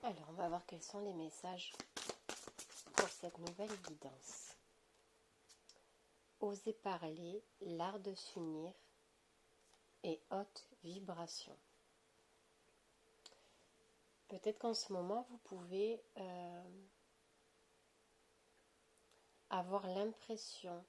Alors, on va voir quels sont les messages pour cette nouvelle guidance. Oser parler, l'art de s'unir et haute vibration. Peut-être qu'en ce moment, vous pouvez avoir l'impression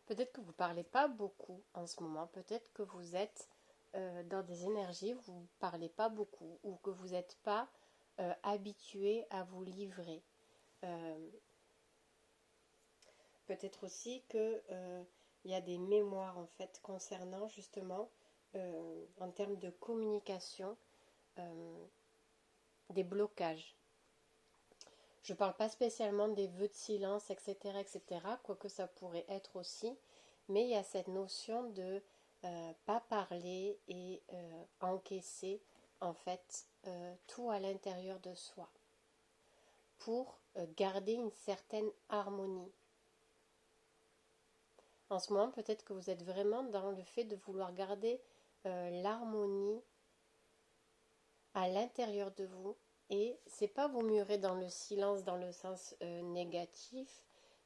peut-être que vous ne parlez pas beaucoup en ce moment, peut-être que vous êtes dans des énergies où vous ne parlez pas beaucoup ou que vous n'êtes pas habitué à vous livrer. Peut-être aussi que il y a des mémoires en fait concernant justement en termes de communication des blocages. Je ne parle pas spécialement des vœux de silence, etc., quoique ça pourrait être aussi, mais il y a cette notion de pas parler et encaisser en fait tout à l'intérieur de soi pour garder une certaine harmonie. En ce moment, peut-être que vous êtes vraiment dans le fait de vouloir garder l'harmonie à l'intérieur de vous. Et c'est pas vous murer dans le silence dans le sens négatif,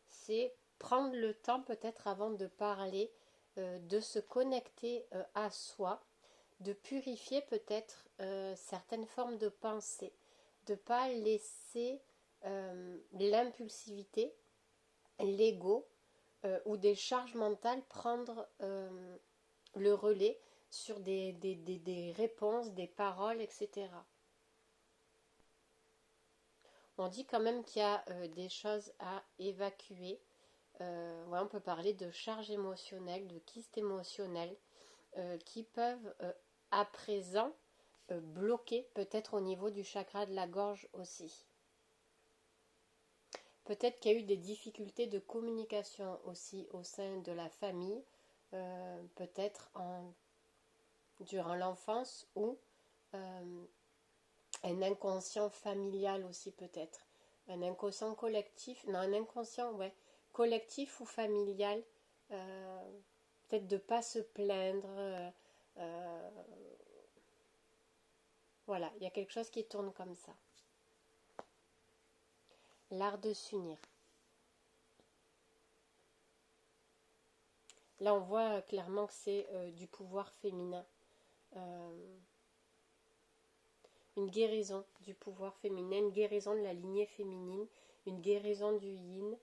c'est prendre le temps peut-être avant de parler, de se connecter à soi, de purifier peut-être certaines formes de pensée, de ne pas laisser l'impulsivité, l'ego ou des charges mentales prendre le relais sur des réponses, des paroles, etc. On dit quand même qu'il y a des choses à évacuer. Ouais, on peut parler de charges émotionnelles, de kystes émotionnels qui peuvent à présent bloquer peut-être au niveau du chakra de la gorge aussi. Peut-être qu'il y a eu des difficultés de communication aussi au sein de la famille, peut-être durant l'enfance ou un inconscient familial aussi peut-être. Un inconscient collectif, non un inconscient collectif ou familial, peut-être de ne pas se plaindre. Voilà, il y a quelque chose qui tourne comme ça. L'art de s'unir. Là on voit clairement que c'est du pouvoir féminin. Une guérison du pouvoir féminin, une guérison de la lignée féminine, une guérison du yin.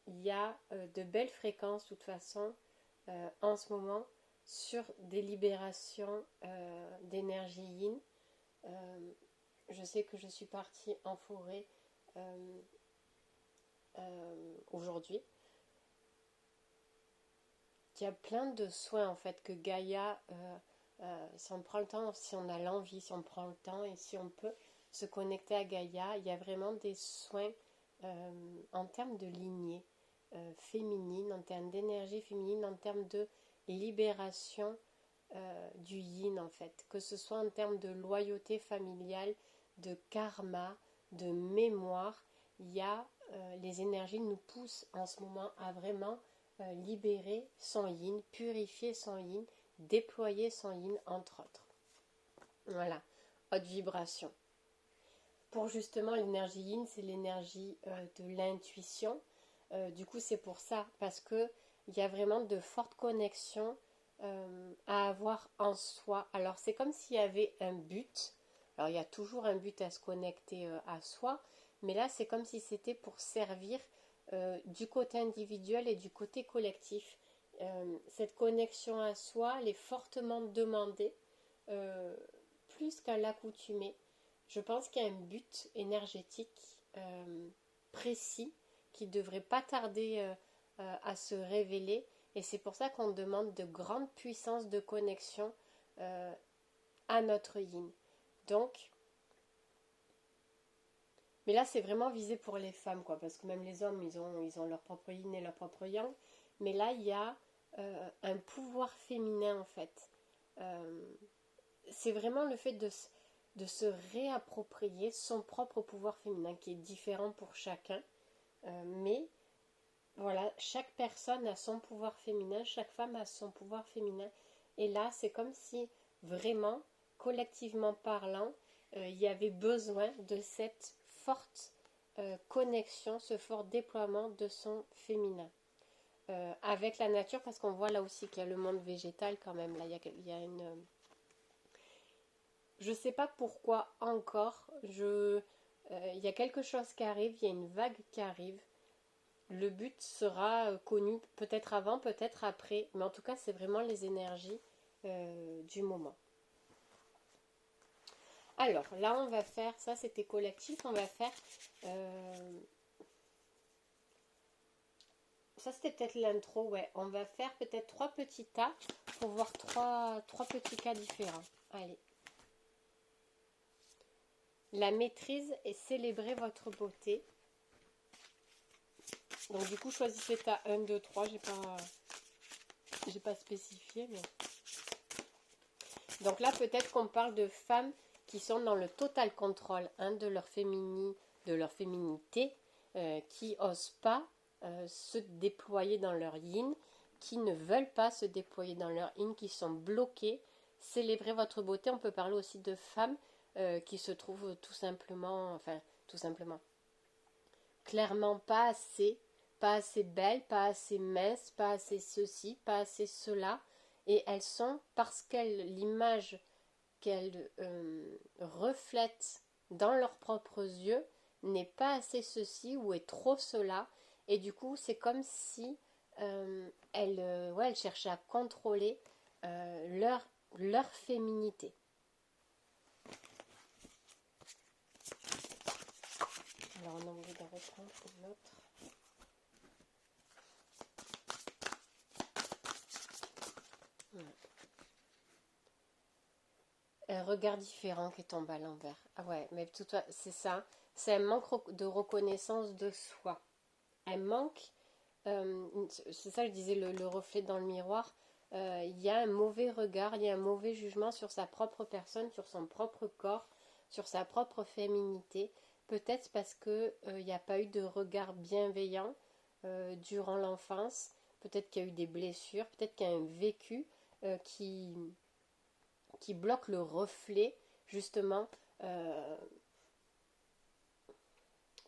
Il y a de belles fréquences de toute façon en ce moment sur des libérations d'énergie yin. Je sais que je suis partie en forêt aujourd'hui. Il y a plein de soins en fait que Gaïa si on prend le temps, si on a l'envie, si on prend le temps et si on peut se connecter à Gaïa, il y a vraiment des soins en termes de lignée féminine, en termes d'énergie féminine, en termes de libération du yin en fait, que ce soit en termes de loyauté familiale, de karma, de mémoire, il y a les énergies nous poussent en ce moment à vraiment libérer son yin, purifier son yin, déployer son yin entre autres. Voilà, haute vibration. Pour justement l'énergie yin, c'est l'énergie de l'intuition. Du coup c'est pour ça, parce que il y a vraiment de fortes connexions à avoir en soi. Alors c'est comme s'il y avait un but. Alors il y a toujours un but à se connecter à soi, mais là c'est comme si c'était pour servir du côté individuel et du côté collectif. Cette connexion à soi, elle est fortement demandée, plus qu'à l'accoutumée. Je pense qu'il y a un but énergétique précis qui ne devrait pas tarder à se révéler. Et c'est pour ça qu'on demande de grandes puissances de connexion à notre yin. Donc, mais là c'est vraiment visé pour les femmes, quoi, parce que même les hommes, ils ont leur propre yin et leur propre yang. Mais là, il y a un pouvoir féminin, en fait. C'est vraiment le fait de se réapproprier son propre pouvoir féminin, qui est différent pour chacun. Mais voilà, chaque personne a son pouvoir féminin, chaque femme a son pouvoir féminin. Et là, c'est comme si vraiment, collectivement parlant, il y avait besoin de cette forte connexion, ce fort déploiement de son féminin. Avec la nature, parce qu'on voit là aussi qu'il y a le monde végétal quand même. Là, il y a une... Je ne sais pas pourquoi encore. Il y a quelque chose qui arrive, il y a une vague qui arrive. Le but sera connu peut-être avant, peut-être après. Mais en tout cas, c'est vraiment les énergies du moment. Alors, là, on va faire... Ça, c'était collectif. On va faire... ça, c'était peut-être l'intro, ouais. On va faire peut-être 3 petits tas pour voir trois petits cas différents. Allez. La maîtrise et célébrer votre beauté. Donc, du coup, choisissez ta 1, 2, 3. J'ai pas spécifié, mais... Donc là, peut-être qu'on parle de femmes qui sont dans le total contrôle de leur féminité, qui n'osent pas se déployer dans leur yin, qui ne veulent pas se déployer dans leur yin, qui sont bloquées. Célébrer votre beauté, on peut parler aussi de femmes qui se trouvent tout simplement, clairement pas assez belles, pas assez minces, pas assez ceci, pas assez cela, et elles sont, parce qu'elles, l'image qu'elles reflètent dans leurs propres yeux n'est pas assez ceci ou est trop cela, et du coup c'est comme si elles cherchaient à contrôler leur féminité. Alors on a envie de reprendre l'autre. Un regard différent qui tombe à l'envers. Ah ouais, mais tout c'est ça. C'est un manque de reconnaissance de soi. Un manque, c'est ça que je disais, le reflet dans le miroir. Il y a un mauvais regard, il y a un mauvais jugement sur sa propre personne, sur son propre corps, sur sa propre féminité. Peut-être parce qu'il n'y a pas eu de regard bienveillant durant l'enfance. Peut-être qu'il y a eu des blessures, peut-être qu'il y a un vécu qui bloque le reflet, justement.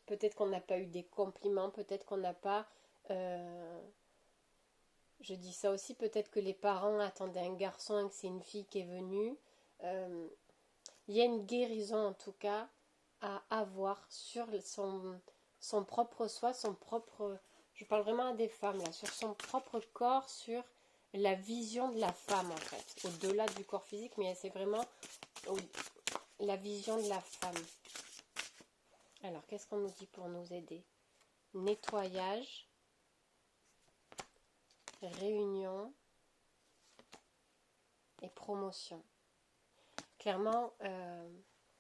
Peut-être qu'on n'a pas eu des compliments, peut-être qu'on n'a pas... je dis ça aussi, peut-être que les parents attendaient un garçon et que c'est une fille qui est venue. Il y a une guérison, en tout cas, à avoir sur son propre soi, son propre... Je parle vraiment à des femmes, là, sur son propre corps, sur la vision de la femme, en fait. Au-delà du corps physique, mais c'est vraiment la vision de la femme. Alors, qu'est-ce qu'on nous dit pour nous aider? Nettoyage, réunion et promotion. Clairement,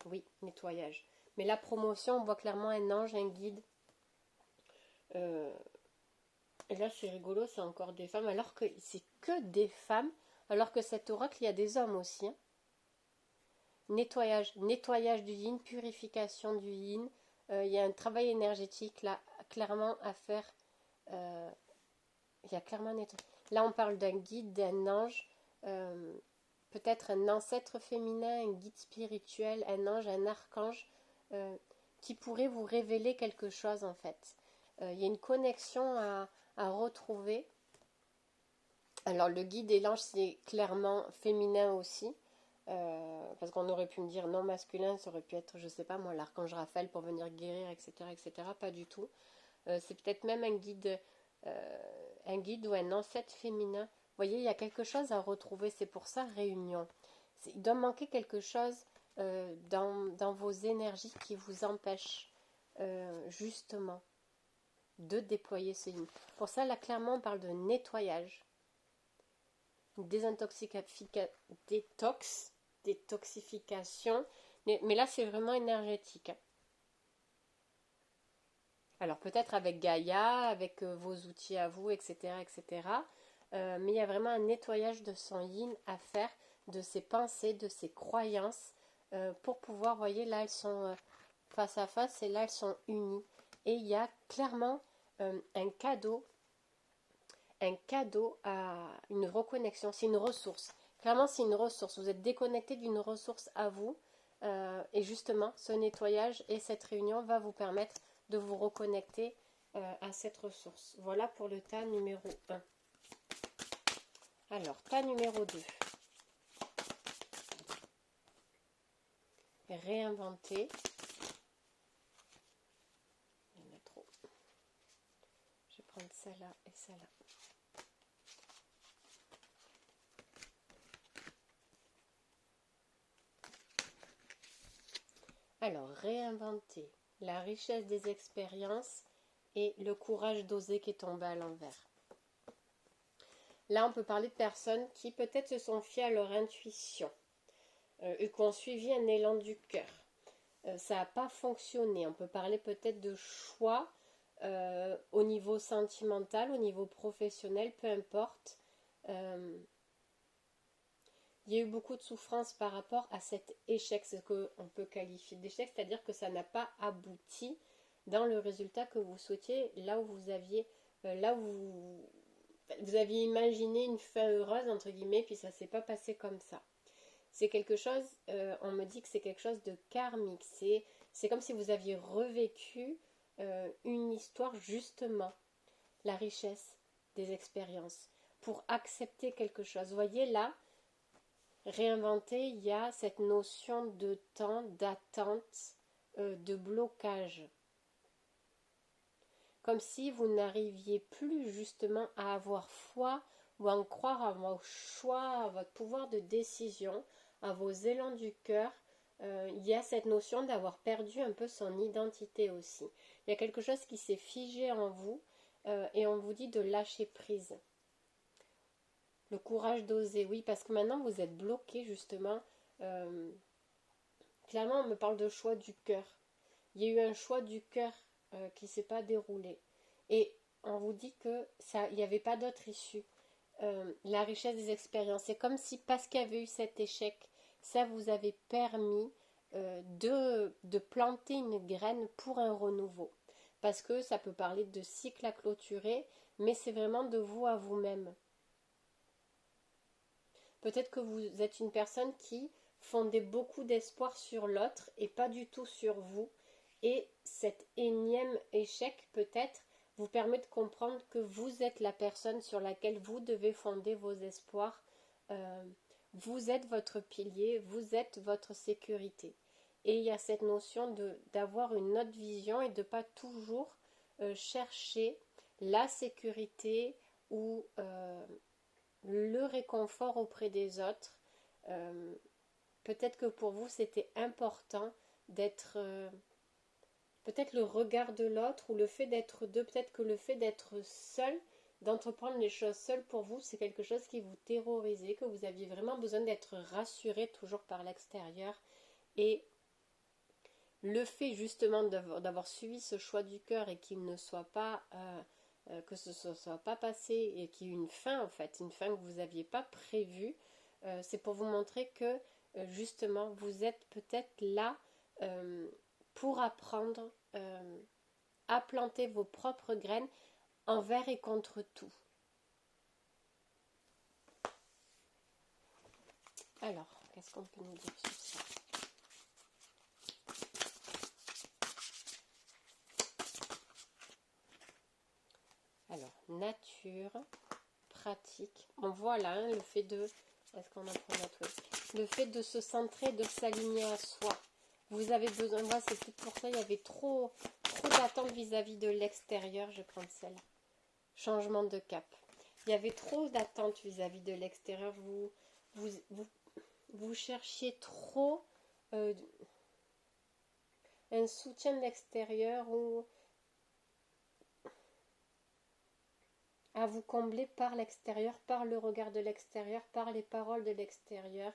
oui, nettoyage. Mais la promotion, on voit clairement un ange, un guide. Et là, c'est rigolo, c'est encore des femmes, alors que c'est que des femmes, alors que cet oracle, il y a des hommes aussi. Hein. Nettoyage du yin, purification du yin. Il y a un travail énergétique là, clairement à faire. Il y a clairement là, on parle d'un guide, d'un ange, peut-être un ancêtre féminin, un guide spirituel, un ange, un archange, qui pourrait vous révéler quelque chose en fait. Il y a une connexion à retrouver. Alors le guide et l'ange, c'est clairement féminin aussi. Parce qu'on aurait pu me dire non masculin, ça aurait pu être, je sais pas moi, l'archange Raphaël pour venir guérir, etc. Pas du tout. C'est peut-être même un guide ou un ancêtre féminin. Vous voyez, il y a quelque chose à retrouver, c'est pour ça réunion. Il doit manquer quelque chose dans vos énergies qui vous empêche justement de déployer ce yin. Pour ça, là, clairement, on parle de nettoyage, détoxification, mais là, c'est vraiment énergétique. Alors, peut-être avec Gaïa, avec vos outils à vous, etc. Mais il y a vraiment un nettoyage de son yin à faire, de ses pensées, de ses croyances, pour pouvoir, vous voyez, là, elles sont face à face et là, elles sont unies. Et il y a clairement un cadeau à une reconnexion. C'est une ressource. Clairement, c'est une ressource. Vous êtes déconnecté d'une ressource à vous. Et justement, ce nettoyage et cette réunion va vous permettre de vous reconnecter à cette ressource. Voilà pour le tas numéro 1. Alors, tas numéro 2. Réinventer. Il y en a trop. Je vais prendre celle-là et celle-là. Alors, réinventer la richesse des expériences et le courage d'oser qui est tombé à l'envers. Là, on peut parler de personnes qui peut-être se sont fiées à leur intuition et qui ont suivi un élan du cœur. Ça n'a pas fonctionné. On peut parler peut-être de choix au niveau sentimental, au niveau professionnel, peu importe. Il y a eu beaucoup de souffrance par rapport à cet échec, ce qu'on peut qualifier d'échec, c'est-à-dire que ça n'a pas abouti dans le résultat que vous souhaitiez, là où vous aviez, là où vous aviez imaginé une fin heureuse, entre guillemets, puis ça ne s'est pas passé comme ça. C'est quelque chose, on me dit que c'est quelque chose de karmique, c'est comme si vous aviez revécu une histoire, justement, la richesse des expériences, pour accepter quelque chose. Vous voyez là, réinventer, il y a cette notion de temps, d'attente, de blocage. Comme si vous n'arriviez plus justement à avoir foi ou à en croire à vos choix, à votre pouvoir de décision, à vos élans du cœur. Il y a cette notion d'avoir perdu un peu son identité aussi. Il y a quelque chose qui s'est figé en vous et on vous dit de lâcher prise. Le courage d'oser, oui, parce que maintenant vous êtes bloqué justement. Clairement, on me parle de choix du cœur. Il y a eu un choix du cœur qui ne s'est pas déroulé. Et on vous dit que ça, il n'y avait pas d'autre issue. La richesse des expériences. C'est comme si, parce qu'il y avait eu cet échec, ça vous avait permis de planter une graine pour un renouveau. Parce que ça peut parler de cycle à clôturer, mais c'est vraiment de vous à vous-même. Peut-être que vous êtes une personne qui fondait beaucoup d'espoir sur l'autre et pas du tout sur vous. Et cet énième échec, peut-être, vous permet de comprendre que vous êtes la personne sur laquelle vous devez fonder vos espoirs. Vous êtes votre pilier, vous êtes votre sécurité. Et il y a cette notion d'avoir une autre vision et de ne pas toujours chercher la sécurité ou le réconfort auprès des autres. Peut-être que pour vous c'était important d'être peut-être le regard de l'autre ou le fait d'être deux, peut-être que le fait d'être seul, d'entreprendre les choses seul pour vous, c'est quelque chose qui vous terrorisait, que vous aviez vraiment besoin d'être rassuré toujours par l'extérieur. Et le fait justement d'avoir suivi ce choix du cœur et qu'il ne soit pas que ce ne soit pas passé et qu'il y ait une fin en fait, une fin que vous n'aviez pas prévue, c'est pour vous montrer que justement vous êtes peut-être là pour apprendre à planter vos propres graines envers et contre tout. Alors, qu'est-ce qu'on peut nous dire sur ça? Alors, nature, pratique. Bon, voilà, hein, le fait de... Est-ce qu'on apprend la truc? Le fait de se centrer, de s'aligner à soi. Vous avez besoin... Moi, c'est peut-être pour ça, il y avait trop d'attentes vis-à-vis de l'extérieur. Je vais prendre celle-là. Changement de cap. Il y avait trop d'attentes vis-à-vis de l'extérieur. Vous cherchiez trop un soutien de l'extérieur ou... à vous combler par l'extérieur, par le regard de l'extérieur, par les paroles de l'extérieur.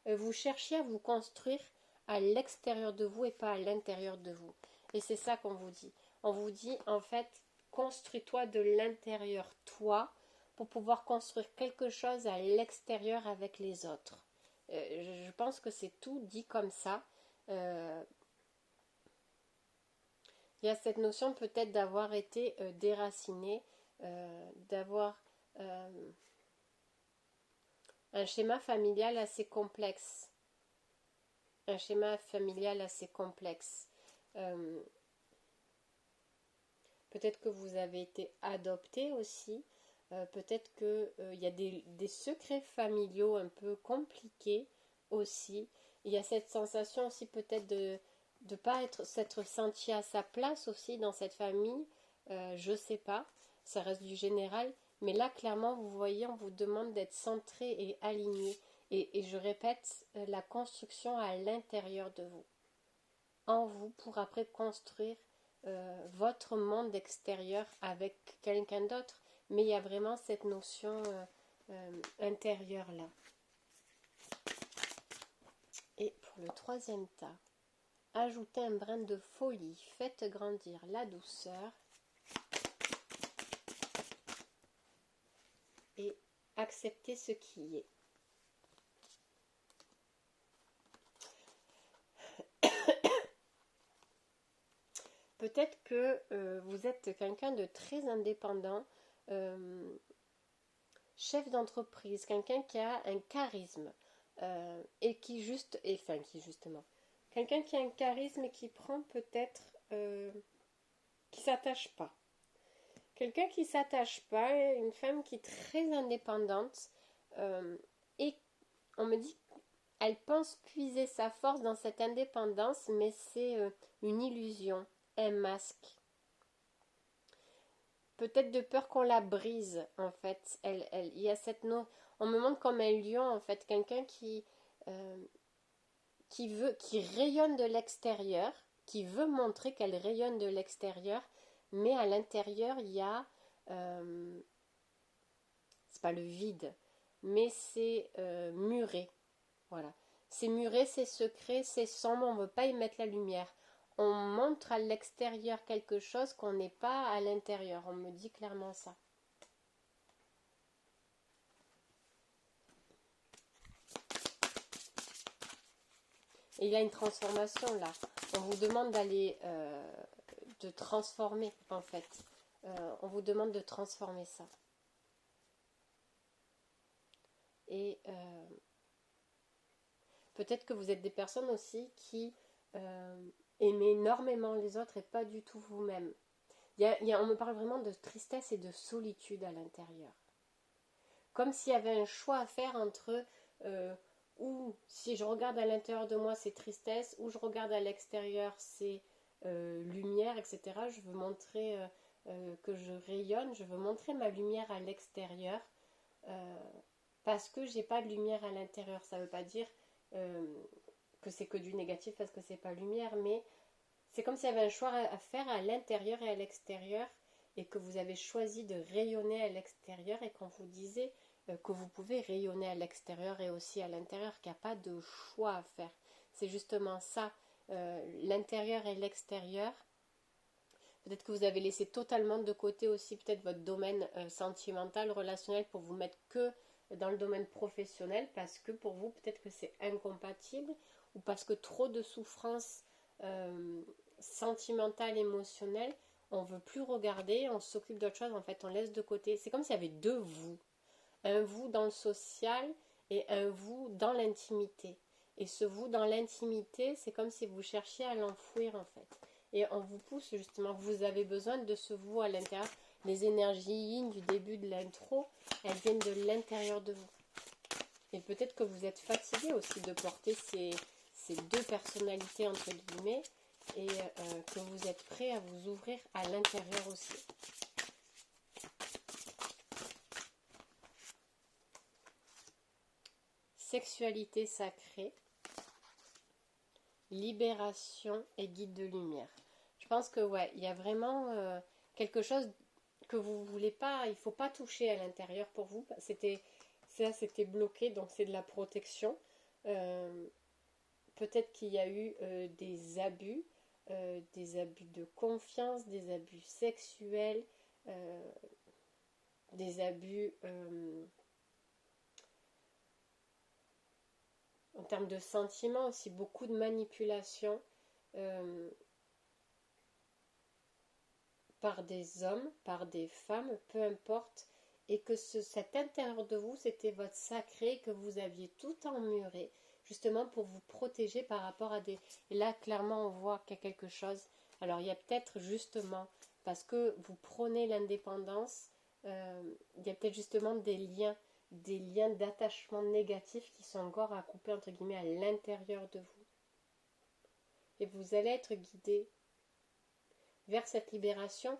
Vous cherchiez à vous construire à l'extérieur de vous et pas à l'intérieur de vous. Et c'est ça qu'on vous dit. On vous dit, en fait, construis-toi de l'intérieur, toi, pour pouvoir construire quelque chose à l'extérieur avec les autres. Je pense que c'est tout dit comme ça. Il y a cette notion peut-être d'avoir été déraciné, d'avoir un schéma familial assez complexe. Un schéma familial assez complexe. Peut-être que vous avez été adopté aussi. Peut-être qu'il y a des secrets familiaux un peu compliqués aussi. Il y a cette sensation aussi peut-être de ne pas s'être senti à sa place aussi dans cette famille. Je ne sais pas, ça reste du général. Mais là, clairement, vous voyez, on vous demande d'être centré et aligné. Et je répète, la construction à l'intérieur de vous. En vous pour après construire votre monde extérieur avec quelqu'un d'autre. Mais il y a vraiment cette notion intérieure là. Et pour le troisième tas, ajoutez un brin de folie, faites grandir la douceur et acceptez ce qui est. Peut-être que vous êtes quelqu'un de très indépendant, chef d'entreprise, quelqu'un qui a un charisme et qui justement, quelqu'un qui a un charisme et qui prend peut-être, qui s'attache pas. Quelqu'un qui s'attache pas, une femme qui est très indépendante et on me dit elle pense puiser sa force dans cette indépendance, mais c'est une illusion, un masque. Peut-être de peur qu'on la brise, en fait. Il y a cette on me montre comme un lion, en fait, quelqu'un qui rayonne de l'extérieur, qui veut montrer qu'elle rayonne de l'extérieur, mais à l'intérieur, il y a, c'est pas le vide, mais c'est muré. Voilà. C'est muré, c'est secret, c'est sombre, on ne veut pas y mettre la lumière. On montre à l'extérieur quelque chose qu'on n'est pas à l'intérieur. On me dit clairement ça. Et il y a une transformation là. On vous demande d'aller de transformer en fait. On vous demande de transformer ça. Et peut-être que vous êtes des personnes aussi qui aimez énormément les autres et pas du tout vous-même. On me parle vraiment de tristesse et de solitude à l'intérieur. Comme s'il y avait un choix à faire entre ou si je regarde à l'intérieur de moi c'est tristesse, ou je regarde à l'extérieur c'est lumière, etc. Je veux montrer que je rayonne, je veux montrer ma lumière à l'extérieur parce que j'ai pas de lumière à l'intérieur. Ça veut pas dire que c'est que du négatif parce que c'est pas lumière, mais c'est comme s'il y avait un choix à faire à l'intérieur et à l'extérieur et que vous avez choisi de rayonner à l'extérieur et qu'on vous disait que vous pouvez rayonner à l'extérieur et aussi à l'intérieur, qu'il n'y a pas de choix à faire. C'est justement ça, l'intérieur et l'extérieur. Peut-être que vous avez laissé totalement de côté aussi peut-être votre domaine sentimental, relationnel pour vous mettre que dans le domaine professionnel parce que pour vous peut-être que c'est incompatible ou parce que trop de souffrance sentimentale, émotionnelle, on ne veut plus regarder, on s'occupe d'autre chose, en fait on laisse de côté. C'est comme s'il y avait deux vous. Un vous dans le social et un vous dans l'intimité. Et ce vous dans l'intimité, c'est comme si vous cherchiez à l'enfouir en fait. Et on vous pousse justement, vous avez besoin de ce vous à l'intérieur. Les énergies yin du début de l'intro, elles viennent de l'intérieur de vous. Et peut-être que vous êtes fatigué aussi de porter ces deux personnalités entre guillemets et que vous êtes prêt à vous ouvrir à l'intérieur aussi. Sexualité sacrée, libération et guide de lumière. Je pense que ouais, il y a vraiment quelque chose que vous voulez pas, il faut pas toucher à l'intérieur pour vous. C'était bloqué, donc c'est de la protection. Peut-être qu'il y a eu des abus de confiance, des abus sexuels, des abus en termes de sentiments aussi, beaucoup de manipulation par des hommes, par des femmes, peu importe. et que cet intérieur de vous, c'était votre sacré, que vous aviez tout emmuré, justement pour vous protéger par rapport à des... Et là, clairement, on voit qu'il y a quelque chose. Alors, il y a peut-être justement, parce que vous prenez l'indépendance, il y a peut-être justement des liens d'attachement négatifs qui sont encore à couper, entre guillemets, à l'intérieur de vous. Et vous allez être guidé vers cette libération,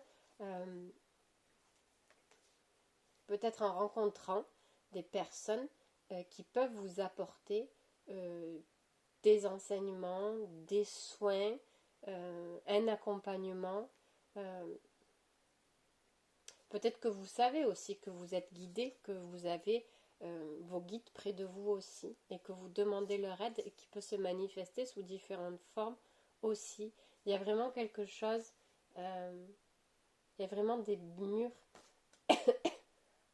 peut-être en rencontrant des personnes qui peuvent vous apporter des enseignements, des soins, un accompagnement. Peut-être que vous savez aussi que vous êtes guidé, que vous avez vos guides près de vous aussi, et que vous demandez leur aide et qui peut se manifester sous différentes formes aussi. Il y a vraiment quelque chose, il y a vraiment des murs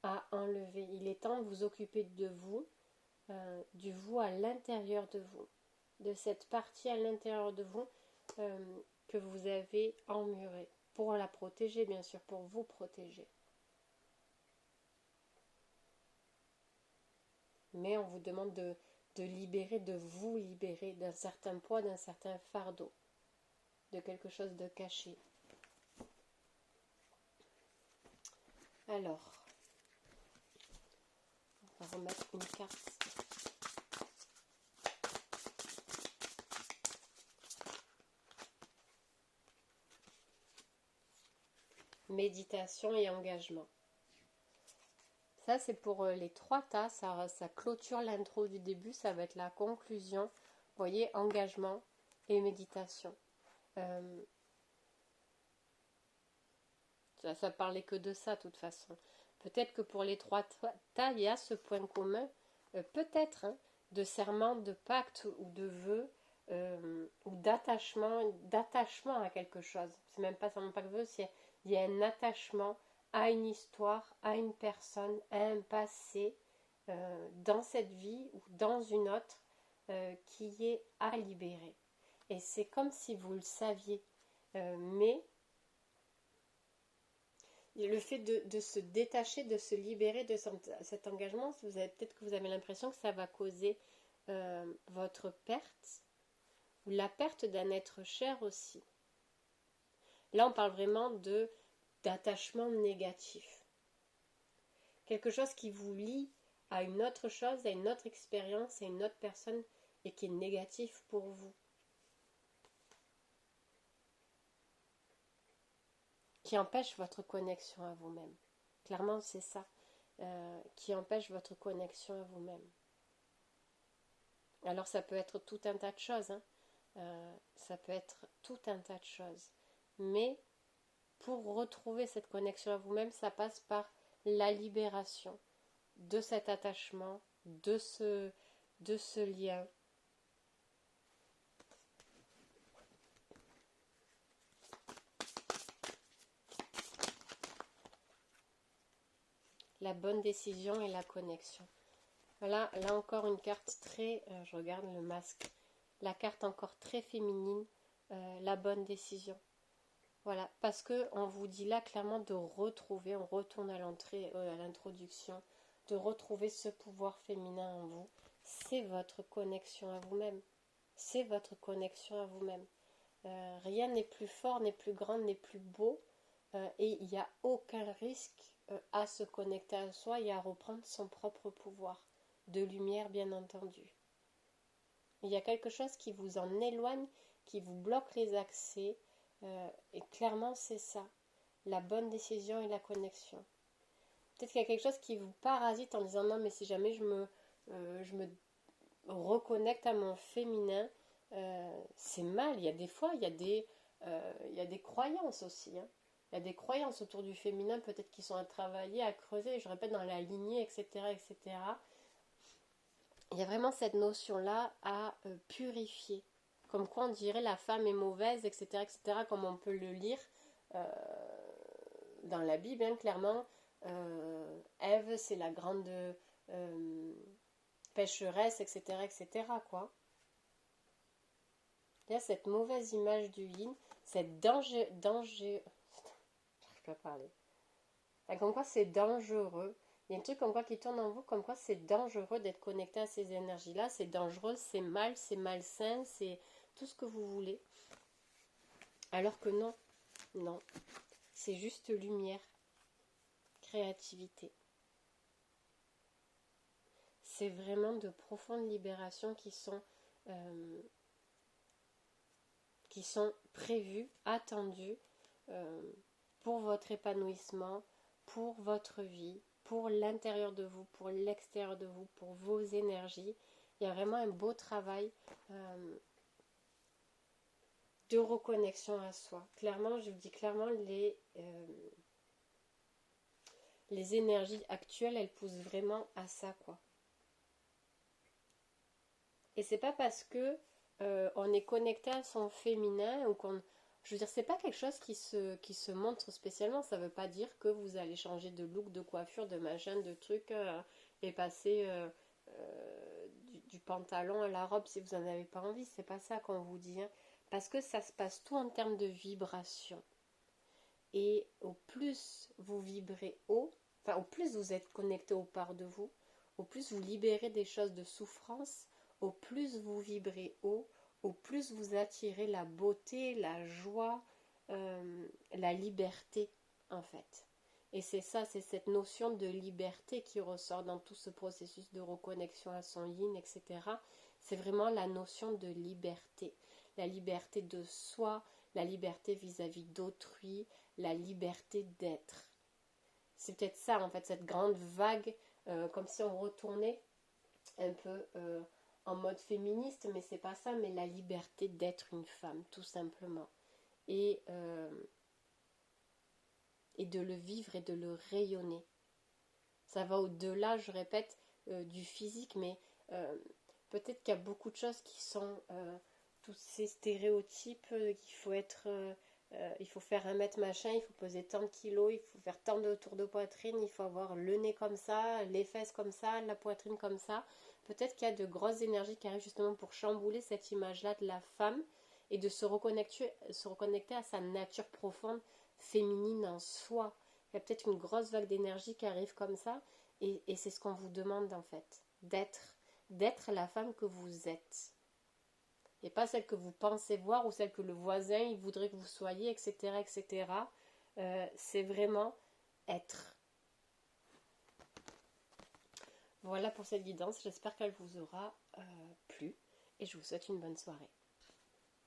à enlever. Il est temps de vous occuper de vous, du vous à l'intérieur de vous, de cette partie à l'intérieur de vous que vous avez emmurée, pour la protéger bien sûr, pour vous protéger. Mais on vous demande de libérer, de vous libérer d'un certain poids, d'un certain fardeau, de quelque chose de caché. Alors, on va remettre une carte. Méditation et engagement. Ça, c'est pour les 3 tas. Ça clôture l'intro du début. Ça va être la conclusion. Vous voyez, engagement et méditation. Ça parlait que de ça, de toute façon. Peut-être que pour les 3 tas, il y a ce point commun, peut-être, hein, de serment, de pacte ou de vœu, ou d'attachement à quelque chose. C'est même pas seulement pas le vœu, il y a un attachement à une histoire, à une personne, à un passé, dans cette vie ou dans une autre, qui est à libérer. Et c'est comme si vous le saviez, mais le fait de se détacher, de se libérer de cet engagement, peut-être que vous avez l'impression que ça va causer votre perte ou la perte d'un être cher aussi. Là, on parle vraiment d'attachement négatif. Quelque chose qui vous lie à une autre chose, à une autre expérience, à une autre personne et qui est négatif pour vous. Qui empêche votre connexion à vous-même. Clairement, c'est ça. Qui empêche votre connexion à vous-même. Alors, ça peut être tout un tas de choses. Hein. Ça peut être tout un tas de choses. Mais pour retrouver cette connexion à vous-même, ça passe par la libération de cet attachement, de ce lien. La bonne décision et la connexion. Voilà, là encore une carte très, je regarde le masque, la carte encore très féminine, la bonne décision. Voilà, parce que on vous dit là clairement de retrouver, on retourne à l'entrée, à l'introduction, de retrouver ce pouvoir féminin en vous. C'est votre connexion à vous-même. C'est votre connexion à vous-même. Rien n'est plus fort, n'est plus grand, n'est plus beau, et il n'y a aucun risque à se connecter à soi et à reprendre son propre pouvoir, de lumière bien entendu. Il y a quelque chose qui vous en éloigne, qui vous bloque les accès, et clairement c'est ça, la bonne décision et la connexion. Peut-être qu'il y a quelque chose qui vous parasite en disant non mais si jamais je me reconnecte à mon féminin, c'est mal. Il y a des fois, il y a des croyances aussi. Hein. Il y a des croyances autour du féminin peut-être qui sont à travailler, à creuser, je répète, dans la lignée, etc. etc. Il y a vraiment cette notion-là à purifier. Comme quoi on dirait la femme est mauvaise, etc., etc., comme on peut le lire dans la Bible, hein, clairement. Ève, c'est la grande pécheresse, etc., etc., quoi. Il y a cette mauvaise image du yin, cette danger, j'arrive pas à parler, Comme quoi c'est dangereux. Il y a un truc comme quoi qui tourne en vous, comme quoi c'est dangereux d'être connecté à ces énergies-là. C'est dangereux, c'est mal, c'est malsain, c'est tout ce que vous voulez. Alors que non, non. C'est juste lumière, créativité. C'est vraiment de profondes libérations qui sont prévues, attendues pour votre épanouissement, pour votre vie, pour l'intérieur de vous, pour l'extérieur de vous, pour vos énergies. Il y a vraiment un beau travail de reconnexion à soi. Clairement, je vous dis clairement, les énergies actuelles, elles poussent vraiment à ça, quoi. Et c'est pas parce que on est connecté à son féminin ou qu'on, je veux dire, c'est pas quelque chose qui se montre spécialement. Ça veut pas dire que vous allez changer de look, de coiffure, de machin, de trucs et passer du pantalon à la robe si vous en avez pas envie. C'est pas ça qu'on vous dit, hein. Parce que ça se passe tout en termes de vibration. Et au plus vous vibrez haut, enfin au plus vous êtes connecté aux parts de vous, au plus vous libérez des choses de souffrance, au plus vous vibrez haut, au plus vous attirez la beauté, la joie, la liberté en fait. Et c'est ça, c'est cette notion de liberté qui ressort dans tout ce processus de reconnexion à son yin, etc. C'est vraiment la notion de liberté. La liberté de soi, la liberté vis-à-vis d'autrui, la liberté d'être. C'est peut-être ça en fait, cette grande vague, comme si on retournait un peu en mode féministe, mais c'est pas ça, mais la liberté d'être une femme, tout simplement. Et, euh, et de le vivre et de le rayonner. Ça va au-delà, je répète, du physique, mais peut-être qu'il y a beaucoup de choses qui sont tous ces stéréotypes qu'il faut être... il faut faire 1 mètre machin, il faut peser tant de kilos, il faut faire tant de tours de poitrine, il faut avoir le nez comme ça, les fesses comme ça, la poitrine comme ça. Peut-être qu'il y a de grosses énergies qui arrivent justement pour chambouler cette image-là de la femme et de se reconnecter à sa nature profonde féminine en soi. Il y a peut-être une grosse vague d'énergie qui arrive comme ça et c'est ce qu'on vous demande en fait, d'être la femme que vous êtes. Et pas celle que vous pensez voir ou celle que le voisin il voudrait que vous soyez, etc. etc. C'est vraiment être. Voilà pour cette guidance, j'espère qu'elle vous aura plu et je vous souhaite une bonne soirée.